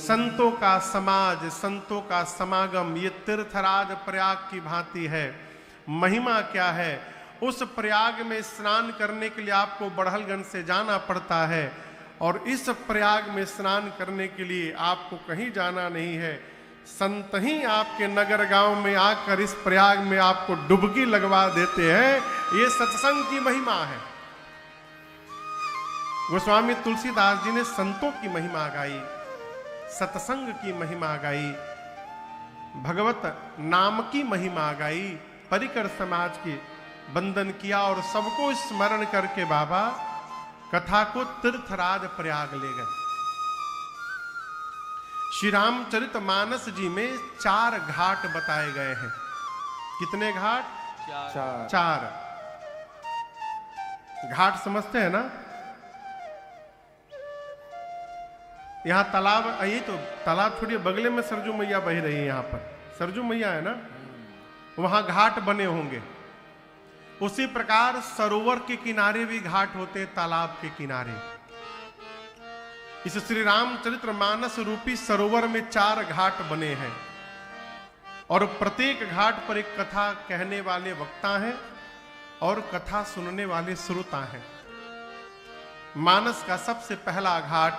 संतों का समाज, संतों का समागम, ये तीर्थराज प्रयाग की भांति है। महिमा क्या है? उस प्रयाग में स्नान करने के लिए आपको बड़हलगंज से जाना पड़ता है, और इस प्रयाग में स्नान करने के लिए आपको कहीं जाना नहीं है। संत ही आपके नगर गांव में आकर इस प्रयाग में आपको डुबकी लगवा देते हैं। ये सत्संग की महिमा है। गोस्वामी तुलसीदास जी ने संतों की महिमा गाई, सत्संग की महिमा गाई, भगवत नाम की महिमा गाई, परिकर समाज की वंदन किया, और सबको स्मरण करके बाबा कथा को तीर्थराज प्रयाग ले गए। श्री रामचरितमानस जी में 4 घाट बताए गए हैं। कितने घाट? 4 घाट समझते हैं ना? यहां तालाब, यही तो तालाब थोड़ी बगले में सरजू मैया बह रही है। यहां पर सरजू मैया है ना, वहां घाट बने होंगे। उसी प्रकार सरोवर के किनारे भी घाट होते, तालाब के किनारे। इस श्री रामचरितमानस रूपी सरोवर में 4 घाट बने हैं, और प्रत्येक घाट पर एक कथा कहने वाले वक्ता हैं और कथा सुनने वाले श्रोता हैं। मानस का सबसे पहला घाट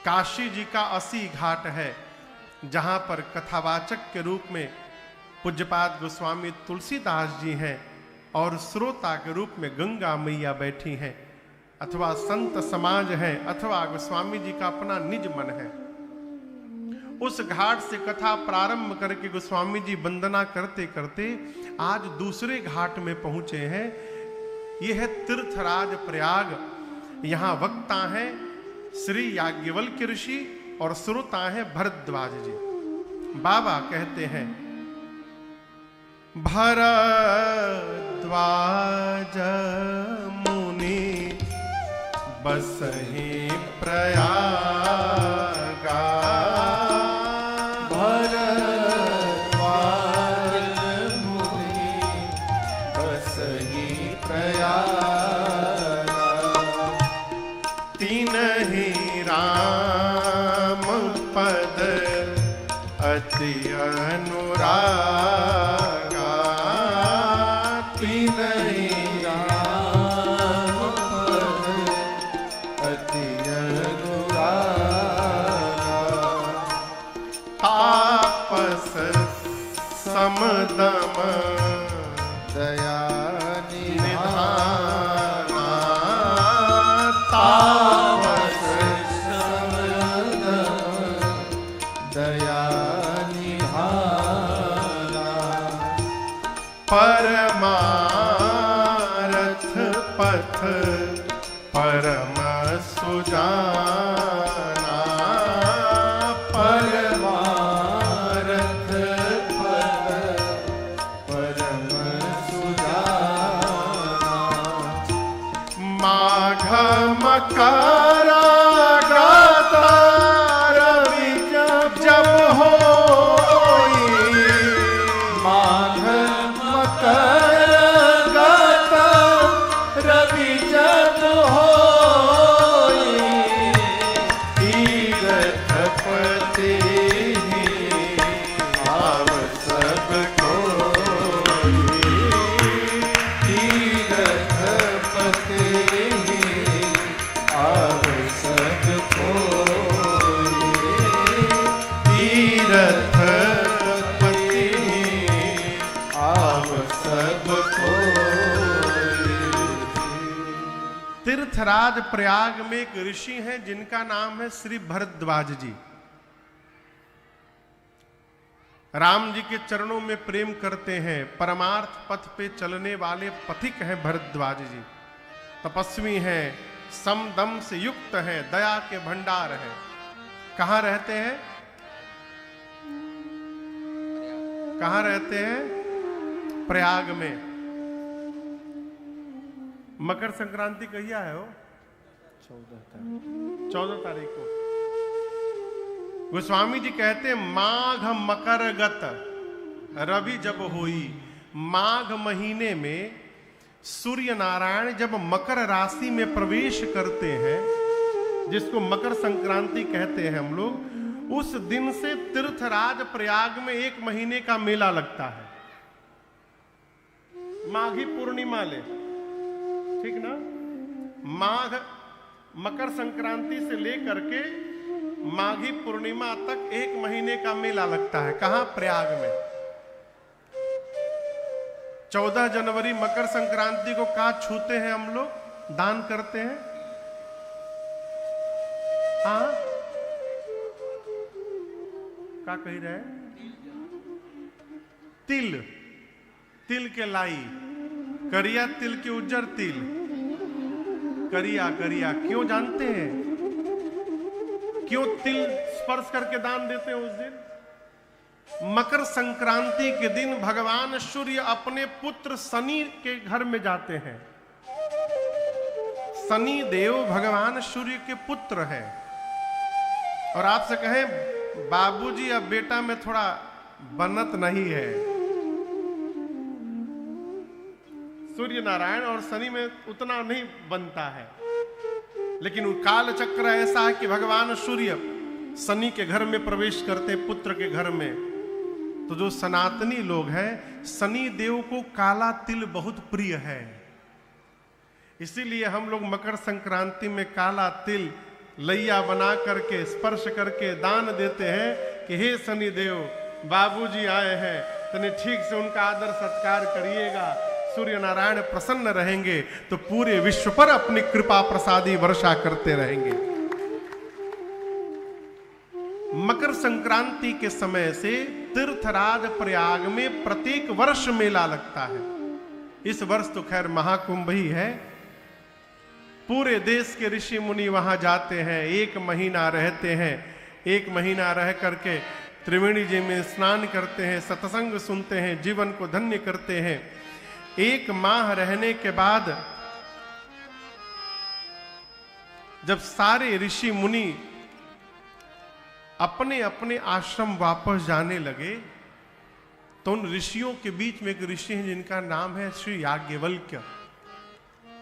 काशी जी का 80 घाट है, जहां पर कथावाचक के रूप में पूज्यपाद गोस्वामी तुलसीदास जी हैं, और श्रोता के रूप में गंगा मैया बैठी हैं, अथवा संत समाज है, अथवा गोस्वामी जी का अपना निज मन है। उस घाट से कथा प्रारंभ करके गोस्वामी जी वंदना करते करते आज दूसरे घाट में पहुंचे हैं। यह है तीर्थराज प्रयाग। यहां वक्ता हैं श्री याज्ञवल्क्य ऋषि और श्रोता हैं भरद्वाज जी। बाबा कहते हैं, भरद्वाज मुनि बसहि प्रयागा, भरद्वाज मुनि बसहि प्रयागा, तीनहि राम पद अति अनुरागा, तीनहि राम पद अति अनुरागा, तापस समदम दया निधाना, तापस परमारथ पथ परम सुजाना, परमारथ पथ परम सुजाना, माघ मकर गाता रवि जब होई, माघ मकर गाता रवि जब होई, तीर्थपति भाव सब कोई, तीर्थपति भाव सब कोई, तीर्थपति भाव सब कोई। तीर्थराज प्रयाग में एक ऋषि हैं जिनका नाम है श्री भरद्वाज जी। राम जी के चरणों में प्रेम करते हैं, परमार्थ पथ पे चलने वाले पथिक हैं भरद्वाज जी। तपस्वी हैं, समदम से युक्त हैं, दया के भंडार हैं। कहां रहते हैं? कहां रहते हैं? प्रयाग में। मकर संक्रांति कहिया है वो? 14 तारीख को। गोस्वामी जी कहते हैं, माघ मकर गत रवि जब होई। माघ महीने में सूर्य नारायण जब मकर राशि में प्रवेश करते हैं जिसको मकर संक्रांति कहते हैं हम लोग, उस दिन से तीर्थराज प्रयाग में 1 महीने का मेला लगता है। माघी पूर्णिमा ले, ठीक ना, माघ मकर संक्रांति से लेकर के माघी पूर्णिमा तक 1 महीने का मेला लगता है। कहां? प्रयाग में। 14 जनवरी मकर संक्रांति को का छूते हैं हम लोग, दान करते हैं। हाँ, क्या कह रहे हैं? तिल, तिल के लाई, करिया तिल के उज्जर तिल, करिया करिया। क्यों जानते हैं क्यों तिल स्पर्श करके दान देते हैं उस दिन? मकर संक्रांति के दिन भगवान सूर्य अपने पुत्र शनि के घर में जाते हैं। शनि देव भगवान सूर्य के पुत्र है। और आपसे कहें बाबूजी अब बेटा में थोड़ा बनत नहीं है। सूर्य नारायण और शनि में उतना नहीं बनता है, लेकिन काल चक्र ऐसा है कि भगवान सूर्य शनि के घर में प्रवेश करते, पुत्र के घर में। तो जो सनातनी लोग हैं, शनि देव को काला तिल बहुत प्रिय है, इसीलिए हम लोग मकर संक्रांति में काला तिल लैया बना करके स्पर्श करके दान देते हैं कि हे शनि देव, बाबूजी आए हैं, तने ठीक से उनका आदर सत्कार करिएगा। सूर्य नारायण प्रसन्न रहेंगे तो पूरे विश्व पर अपनी कृपा प्रसादी वर्षा करते रहेंगे। मकर संक्रांति के समय से तीर्थराज प्रयाग में प्रत्येक वर्ष मेला लगता है। इस वर्ष तो खैर महाकुंभ ही है। पूरे देश के ऋषि मुनि वहां जाते हैं, 1 महीना रहते हैं। 1 महीना रह करके त्रिवेणी जी में स्नान करते हैं, सत्संग सुनते हैं, जीवन को धन्य करते हैं। 1 माह रहने के बाद जब सारे ऋषि मुनि अपने अपने आश्रम वापस जाने लगे, तो उन ऋषियों के बीच में एक ऋषि हैं जिनका नाम है श्री याज्ञवल्क्य।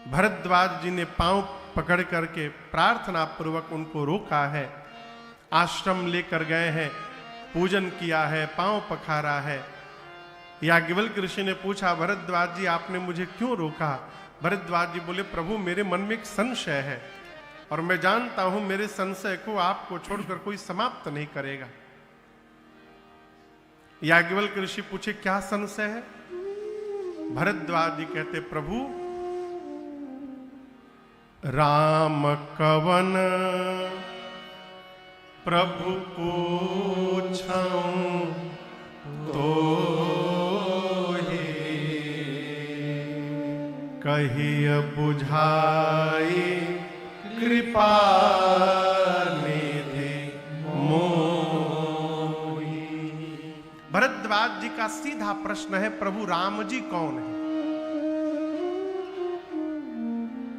भरद्वाज जी ने पांव पकड़ करके प्रार्थना पूर्वक उनको रोका है, आश्रम लेकर गए हैं, पूजन किया है, पांव पखारा है। याज्ञवल्क्य ऋषि ने पूछा, भरद्वाज जी आपने मुझे क्यों रोका? भरद्वाज जी बोले, प्रभु मेरे मन में एक संशय है और मैं जानता हूं मेरे संशय को आपको छोड़कर कोई समाप्त नहीं करेगा। याज्ञवल्क्य ऋषि पूछे, क्या संशय है? भरद्वाज जी कहते, प्रभु राम कवन प्रभु पूछऊं तो कहिय बुझाई कृपा निधि मोहि। भरद्वाज जी का सीधा प्रश्न है, प्रभु राम जी कौन है?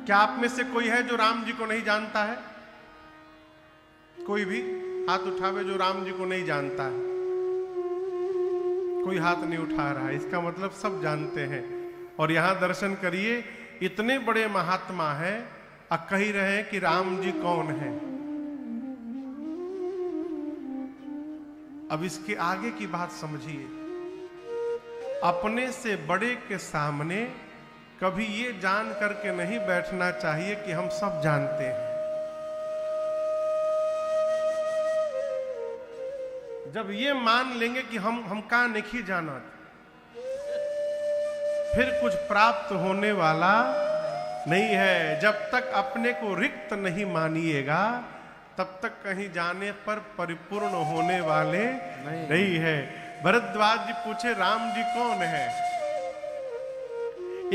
क्या आप में से कोई है जो राम जी को नहीं जानता है? कोई भी हाथ उठावे जो राम जी को नहीं जानता है। कोई हाथ नहीं उठा रहा है, इसका मतलब सब जानते हैं। और यहां दर्शन करिए, इतने बड़े महात्मा हैं और कह रहे हैं कि राम जी कौन है। अब इसके आगे की बात समझिए। अपने से बड़े के सामने कभी ये जान करके नहीं बैठना चाहिए कि हम सब जानते हैं। जब ये मान लेंगे कि हम का नहीं जाना, फिर कुछ प्राप्त होने वाला नहीं है। जब तक अपने को रिक्त नहीं मानिएगा, तब तक कहीं जाने पर परिपूर्ण होने वाले नहीं है। भरद्वाज जी पूछे, राम जी कौन है?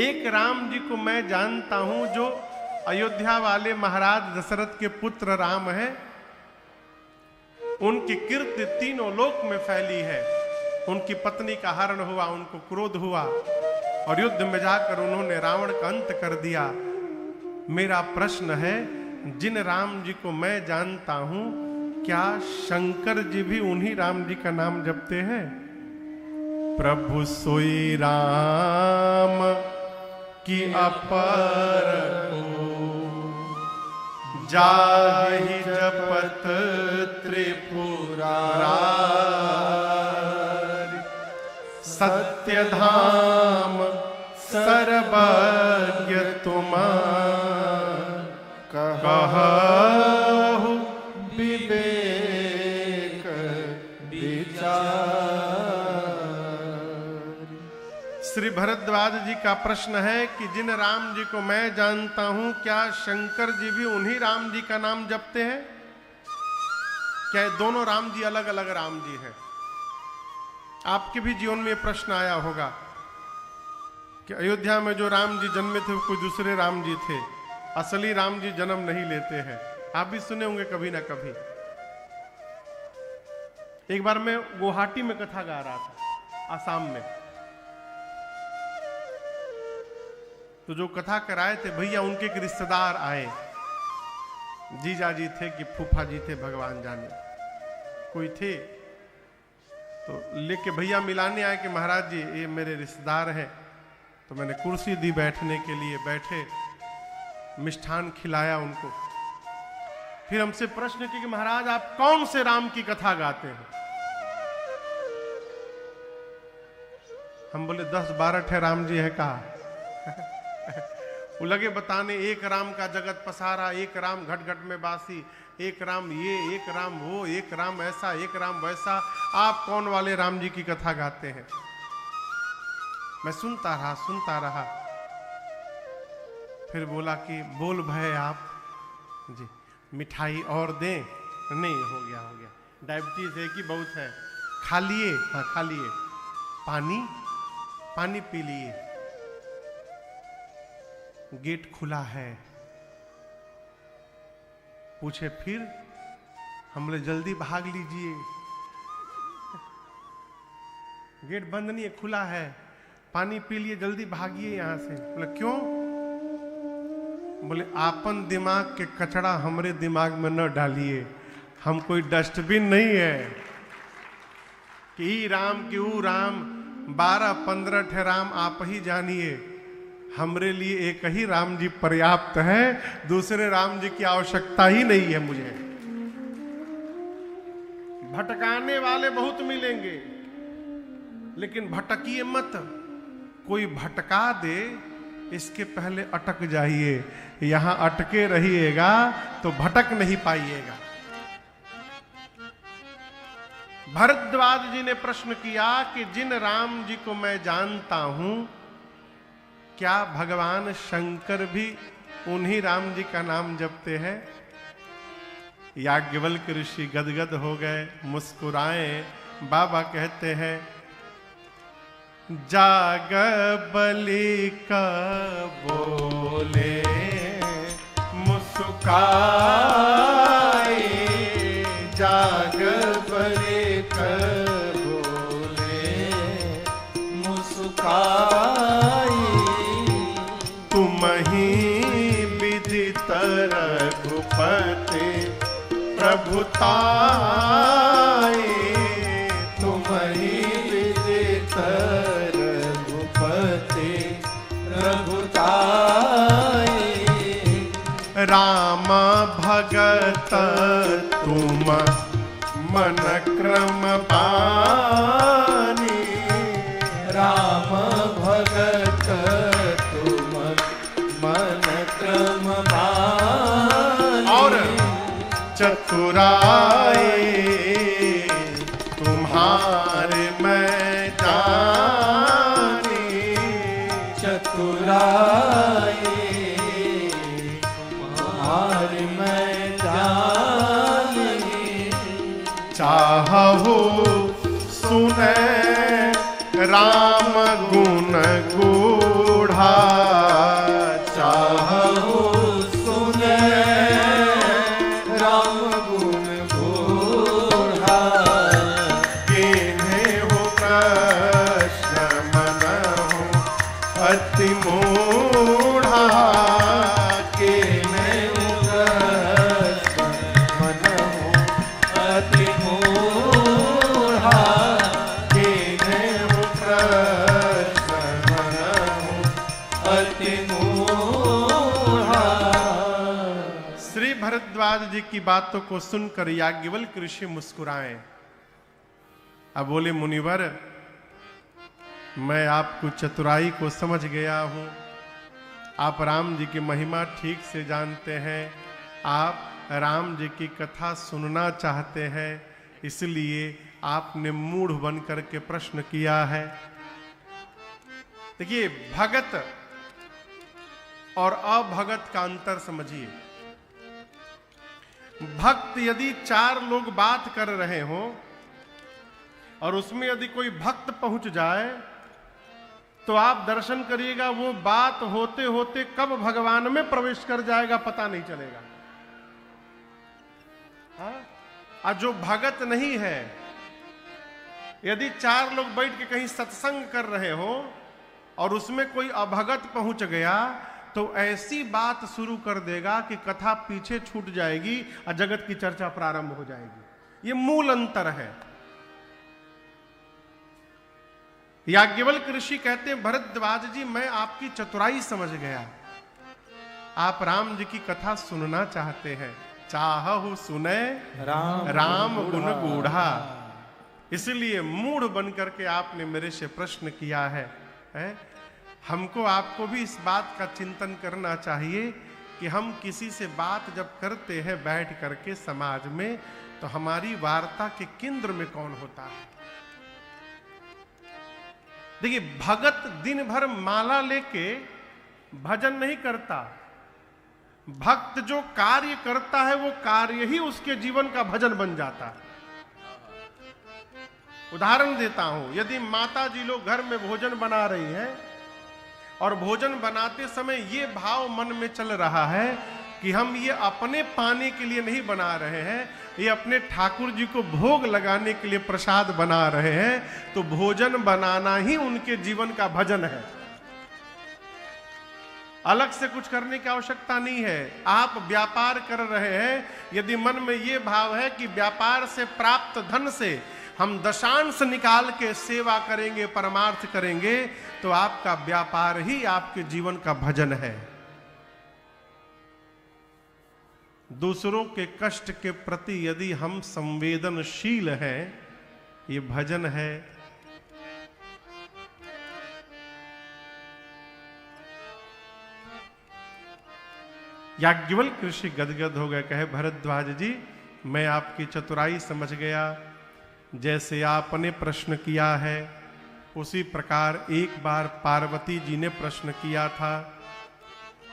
एक राम जी को मैं जानता हूं जो अयोध्या वाले महाराज दशरथ के पुत्र राम हैं। उनकी कीर्ति तीनों लोक में फैली है। उनकी पत्नी का हरण हुआ, उनको क्रोध हुआ और युद्ध में जाकर उन्होंने रावण का अंत कर दिया। मेरा प्रश्न है, जिन राम जी को मैं जानता हूं, क्या शंकर जी भी उन्हीं राम जी का नाम जपते हैं? प्रभु सोई राम की अपर जाहि जपत त्रिपुरारि सत्य धाम सर्वज्ञ तुम कहु विवेक विचार। श्री भरद्वाज जी का प्रश्न है कि जिन राम जी को मैं जानता हूं, क्या शंकर जी भी उन्हीं राम जी का नाम जपते हैं? क्या ये दोनों राम जी अलग अलग राम जी हैं? आपके भी जीवन में प्रश्न आया होगा कि अयोध्या में जो राम जी जन्मे थे वो कोई दूसरे राम जी थे, असली राम जी जन्म नहीं लेते हैं। आप भी सुने होंगे कभी ना कभी। एक बार मैं गुवाहाटी में कथा गा रहा था, आसाम में, तो जो कथा कराए थे भैया, उनके एक रिश्तेदार आए, जीजा जी थे कि फूफा जी थे, भगवान जाने कोई थे, तो लेके भैया मिलाने आए कि महाराज जी ये मेरे रिश्तेदार हैं। तो मैंने कुर्सी दी बैठने के लिए, बैठे, मिष्ठान खिलाया उनको। फिर हमसे प्रश्न किया कि महाराज आप कौन से राम की कथा गाते हैं? हम बोले 10-12 ठे राम जी है कहा। वो लगे बताने, एक राम का जगत पसारा, एक राम घट घट में बासी, एक राम ये, एक राम वो, एक राम ऐसा, एक राम वैसा। आप कौन वाले राम जी की कथा गाते हैं? मैं सुनता रहा। फिर बोला कि बोल भय आप जी, मिठाई और दें? नहीं, हो गया डायबिटीज है कि बहुत है, खा लिए? हाँ खा लिए। पानी पी लिए। गेट खुला है। पूछे फिर? हम बोले जल्दी भाग लीजिए, गेट बंद नहीं है, खुला है। पानी पी लिए, जल्दी भागिए यहां से। बोले क्यों? बोले आपन दिमाग के कचड़ा हमरे दिमाग में न डालिए, हम कोई डस्टबिन नहीं है कि ई राम की ऊ राम, 12-15 ठे राम आप ही जानिए। हमरे लिए एक ही राम जी पर्याप्त है, दूसरे राम जी की आवश्यकता ही नहीं है मुझे। भटकाने वाले बहुत मिलेंगे, लेकिन भटकिए मत। कोई भटका दे इसके पहले अटक जाइए। यहां अटके रहिएगा तो भटक नहीं पाइएगा। भरद्वाज जी ने प्रश्न किया कि जिन राम जी को मैं जानता हूं, क्या भगवान शंकर भी उन्हीं राम जी का नाम जपते हैं? याज्ञवल्क ऋषि गदगद हो गए, मुस्कुराए। बाबा कहते हैं जाग बलि का बोले मुस्काए, जाग बलि का बोले मुस्काए, तुम ही विदित रघुपति प्रभुताए, तुम ही विदित रघुपति प्रभुताए, राम भगत तुम मन क्रम पानी, राम भगत तुम मन क्रम पानी, और चतुराई तुम्हारे मैं जानी, चतुराई तुम्हारे मैं जानी, चाहु सुने राम गुण गूढ़ा, चाहु सुने राम गुण गूढ़ा, किन्हीं हो कृष्ण मन हो अति मूढ़ा, किन्हीं हो कृष्ण मन हो अति मूढ़ा, किन्हीं हो कृष्ण मन हो अति मूढ़ा। श्री भरत भरद्वाज जी की बातों को सुनकर याज्ञवल्क्य ऋषि मुस्कुराए। अब बोले, मुनिवर, मैं आपको चतुराई को समझ गया हूं, आप राम जी की महिमा ठीक से जानते हैं, आप राम जी की कथा सुनना चाहते हैं, इसलिए आपने मूढ़ बन करके प्रश्न किया है। देखिए, भगत और अभगत का अंतर समझिए। भक्त यदि 4 लोग बात कर रहे हो और उसमें यदि कोई भक्त पहुंच जाए तो आप दर्शन करिएगा, वो बात होते होते कब भगवान में प्रवेश कर जाएगा पता नहीं चलेगा। हाँ? और जो भगत नहीं है, यदि 4 लोग बैठ के कहीं सत्संग कर रहे हो और उसमें कोई अभगत पहुंच गया तो ऐसी बात शुरू कर देगा कि कथा पीछे छूट जाएगी और जगत की चर्चा प्रारंभ हो जाएगी। ये मूल अंतर है। याज्ञवल्क्य ऋषि कहते हैं, भरद्वाज जी, मैं आपकी चतुराई समझ गया, आप राम जी की कथा सुनना चाहते हैं, चाहहु सुने राम गुण गूढ़ा, इसलिए मूढ़ बन करके आपने मेरे से प्रश्न किया है? हमको आपको भी इस बात का चिंतन करना चाहिए कि हम किसी से बात जब करते हैं बैठ करके समाज में, तो हमारी वार्ता के केंद्र में कौन होता है। देखिए, भगत दिन भर माला लेके भजन नहीं करता, भक्त जो कार्य करता है वो कार्य ही उसके जीवन का भजन बन जाता है। उदाहरण देता हूं, यदि माता जी लोग घर में भोजन बना रही है और भोजन बनाते समय ये भाव मन में चल रहा है कि हम ये अपने पाने के लिए नहीं बना रहे हैं, ये अपने ठाकुर जी को भोग लगाने के लिए प्रसाद बना रहे हैं, तो भोजन बनाना ही उनके जीवन का भजन है। अलग से कुछ करने की आवश्यकता नहीं है। आप व्यापार कर रहे हैं, यदि मन में ये भाव है कि व्यापार से प्राप्त धन से हम दशांश निकाल के सेवा करेंगे, परमार्थ करेंगे, तो आपका व्यापार ही आपके जीवन का भजन है। दूसरों के कष्ट के प्रति यदि हम संवेदनशील हैं, ये भजन है। याज्ञवल्क्य ऋषि गदगद हो गए, कहे, भरद्वाज जी, मैं आपकी चतुराई समझ गया, जैसे आपने प्रश्न किया है उसी प्रकार एक बार पार्वती जी ने प्रश्न किया था।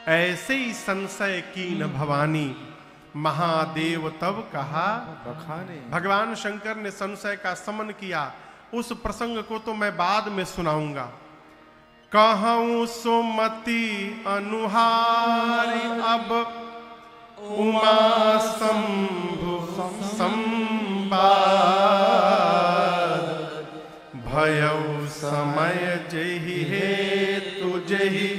ऐसे ही संशय कीन भवानी, महादेव तब कहा बखाने। भगवान शंकर ने संशय का समन किया, उस प्रसंग को तो मैं बाद में सुनाऊंगा। कहूं सुमति अनुहारी, अब उमा शंभु संवाद, भयउ समय जहि हेतु जहि,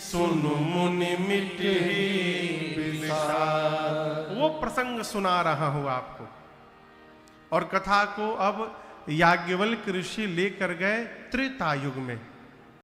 सुनु मुनि मिटहि विषाद। वो प्रसंग सुना रहा हूं आपको, और कथा को अब याज्ञवल्क्य ऋषि लेकर गए त्रेता युग में।